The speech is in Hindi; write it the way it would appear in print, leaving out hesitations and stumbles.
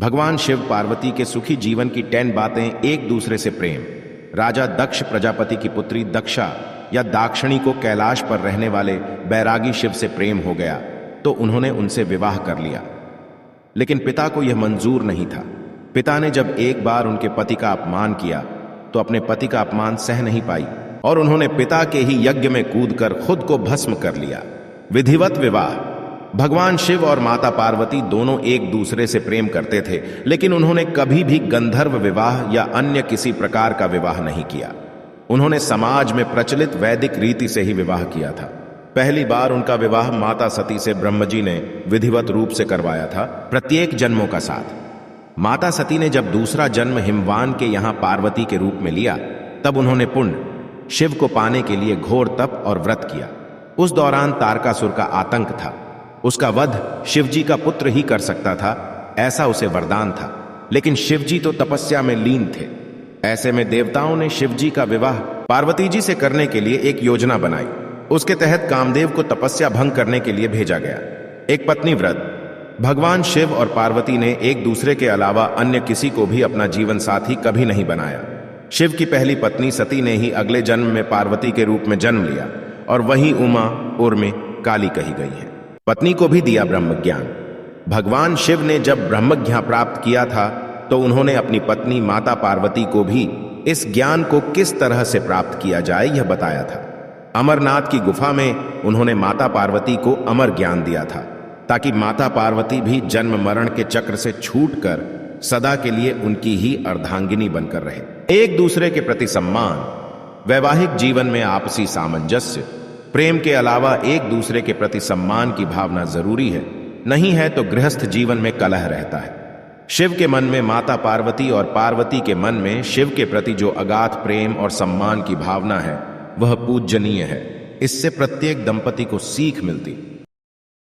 भगवान शिव पार्वती के सुखी जीवन की 10 बातें। एक दूसरे से प्रेम। राजा दक्ष प्रजापति की पुत्री दक्षा या दाक्षिणी को कैलाश पर रहने वाले बैरागी शिव से प्रेम हो गया तो उन्होंने उनसे विवाह कर लिया, लेकिन पिता को यह मंजूर नहीं था। पिता ने जब एक बार उनके पति का अपमान किया तो अपने पति का अपमान सह नहीं पाई और उन्होंने पिता के ही यज्ञ में कूदकर खुद को भस्म कर लिया। विधिवत विवाह। भगवान शिव और माता पार्वती दोनों एक दूसरे से प्रेम करते थे, लेकिन उन्होंने कभी भी गंधर्व विवाह या अन्य किसी प्रकार का विवाह नहीं किया। उन्होंने समाज में प्रचलित वैदिक रीति से ही विवाह किया था। पहली बार उनका विवाह माता सती से ब्रह्मजी ने विधिवत रूप से करवाया था, प्रत्येक जन्मों का साथ। माता सती ने जब दूसरा जन्म हिमवान के यहां पार्वती के रूप में लिया, तब उन्होंने पुण्य शिव को पाने के लिए घोर तप और व्रत किया। उस दौरान तारकासुर का आतंक था। उसका वध शिवजी का पुत्र ही कर सकता था, ऐसा उसे वरदान था, लेकिन शिवजी तो तपस्या में लीन थे। ऐसे में देवताओं ने शिवजी का विवाह पार्वती जी से करने के लिए एक योजना बनाई। उसके तहत कामदेव को तपस्या भंग करने के लिए भेजा गया। एक पत्नी व्रत। भगवान शिव और पार्वती ने एक दूसरे के अलावा अन्य किसी को भी अपना जीवन साथी कभी नहीं बनाया। शिव की पहली पत्नी सती ने ही अगले जन्म में पार्वती के रूप में जन्म लिया और वही उमा उर्मी काली कही गई है। पत्नी को भी दिया ब्रह्म ज्ञान। भगवान शिव ने जब ब्रह्म ज्ञान प्राप्त किया था तो उन्होंने अपनी पत्नी माता पार्वती को भी इस ज्ञान को किस तरह से प्राप्त किया जाए यह बताया था। अमरनाथ की गुफा में उन्होंने माता पार्वती को अमर ज्ञान दिया था, ताकि माता पार्वती भी जन्म मरण के चक्र से छूटकर सदा के लिए उनकी ही अर्धांगिनी बनकर रहे। एक दूसरे के प्रति सम्मान। वैवाहिक जीवन में आपसी सामंजस्य। प्रेम के अलावा एक दूसरे के प्रति सम्मान की भावना जरूरी है, नहीं है तो गृहस्थ जीवन में कलह रहता है। शिव के मन में माता पार्वती और पार्वती के मन में शिव के प्रति जो अगाध प्रेम और सम्मान की भावना है वह पूजनीय है। इससे प्रत्येक दंपति को सीख मिलती